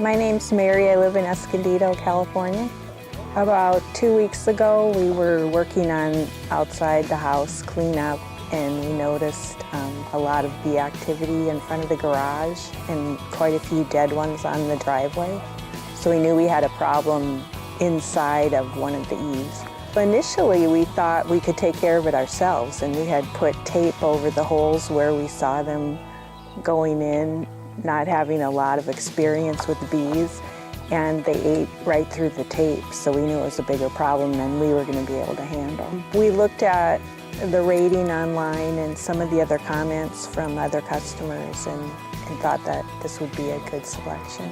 My name's Mary. I live in Escondido, California. About 2 weeks ago, we were working on outside the house cleanup, and we noticed a lot of bee activity in front of the garage and quite a few dead ones on the driveway. So we knew we had a problem inside of one of the eaves. Initially, we thought we could take care of it ourselves, and we had put tape over the holes where we saw them going in, not having a lot of experience with bees, and they ate right through the tape, so we knew it was a bigger problem than we were going to be able to handle. We looked at the rating online and some of the other comments from other customers and thought that this would be a good selection.